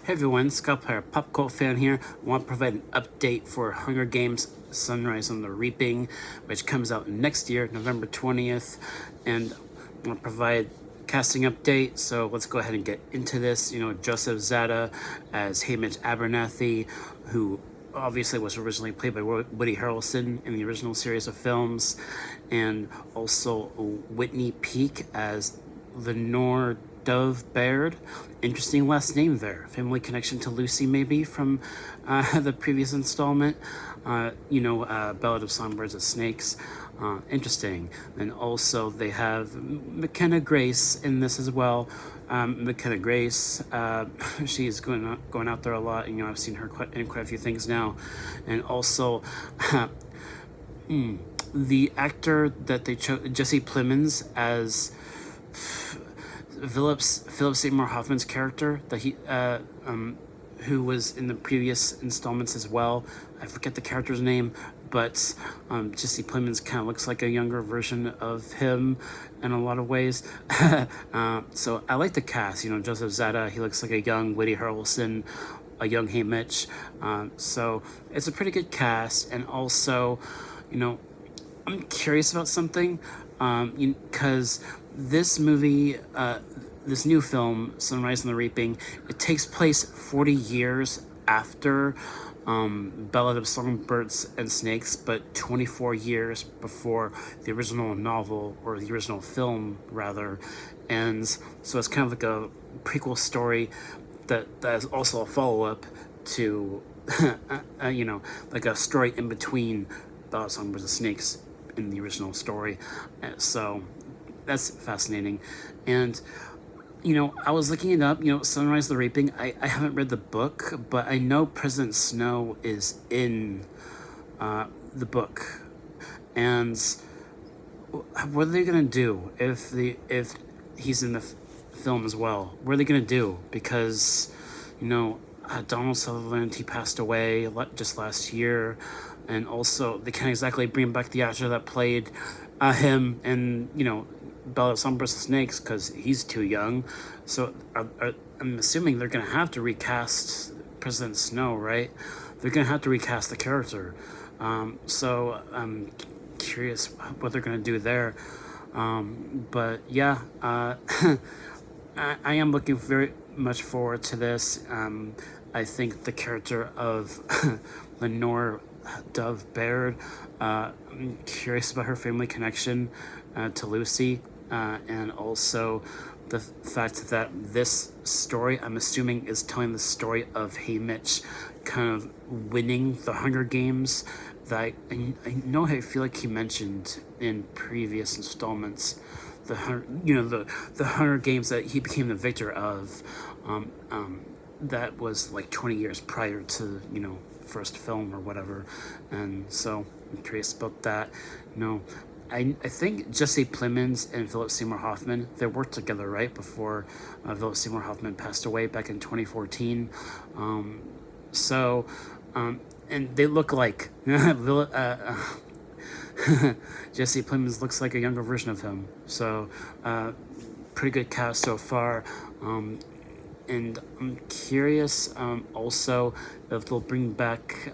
Hey everyone, Scott Player, Pop Cult fan here. I want to provide an update for Hunger Games Sunrise on the Reaping, which comes out next year, November 20th. And I want to provide a casting update, so let's go ahead and get into this. Joseph Zada as Hamish Abernathy, who obviously was originally played by Woody Harrelson in the original series of films, and also Whitney Peak as Lenore Dove Baird. Interesting last name there. Family connection to Lucy, maybe, from the previous installment. Ballad of Songbirds and Snakes. Interesting. And also they have McKenna Grace in this as well. McKenna Grace, she's going out there a lot. I've seen her in quite a few things now. And also, the actor that they chose, Jesse Plemons, as Philip Seymour Hoffman's character that who was in the previous installments as well. I forget the character's name, but Jesse Plemons kind of looks like a younger version of him in a lot of ways. So I like the cast. Joseph Zada, he looks like a young Woody Harrelson, a young Hamish. So it's a pretty good cast. And also, I'm curious about something, because this movie, this new film, Sunrise on the Reaping, it takes place 40 years after Ballad of Songbirds and Snakes, but 24 years before the original novel, or the original film, rather. And so it's kind of like a prequel story that is also a follow-up to, like a story in between Ballad of Songbirds and Snakes in the original story. So that's fascinating. And I was looking it up, Sunrise the Reaping. I haven't read the book, but I know President Snow is in the book. And what are they gonna do if he's in the film as well? What are they gonna do? Because Donald Sutherland, he passed away just last year, and also they can't exactly bring back the actor that played him and Ballad of Songbirds and Snakes, because he's too young. So I'm assuming they're gonna have to recast President Snow, right? They're gonna have to recast the character. So I'm curious what they're gonna do there. But yeah, I am looking very much forward to this. I think the character of Lenore Dove Baird, I'm curious about her family connection to Lucy, and also the fact that this story, I'm assuming, is telling the story of Hamish kind of winning the Hunger Games that I feel like he mentioned in previous installments, the Hunger Games that he became the victor of, that was like 20 years prior to first film or whatever. And so I'm curious about that. I think Jesse Plemons and Philip Seymour Hoffman, they worked together right before Philip Seymour Hoffman passed away back in 2014. And they look like Jesse Plemons looks like a younger version of him. So pretty good cast so far. And I'm curious also if they'll bring back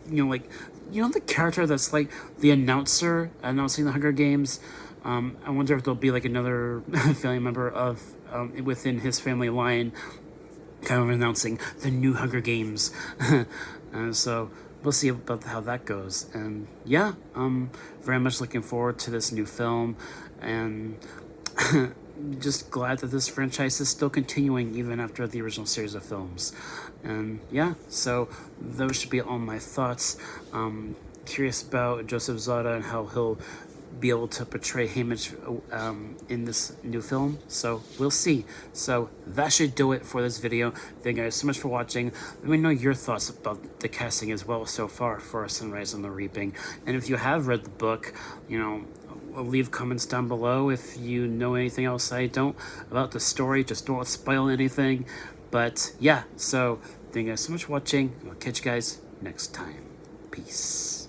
the character that's like the announcer announcing the Hunger Games. I wonder if there'll be like another family member of within his family line kind of announcing the new Hunger Games. So we'll see about how that goes. And yeah, very much looking forward to this new film, and just glad that this franchise is still continuing even after the original series of films. And yeah, so those should be all my thoughts. Curious about Joseph Zada and how he'll be able to portray Hamish in this new film, so we'll see. So that should do it for this video. Thank you guys so much for watching. Let me know your thoughts about the casting as well so far for Sunrise on the Reaping. And if you have read the book, leave comments down below if you know anything else I don't about the story. Just don't spoil anything. But yeah, so thank you guys so much for watching. I'll catch you guys next time. Peace.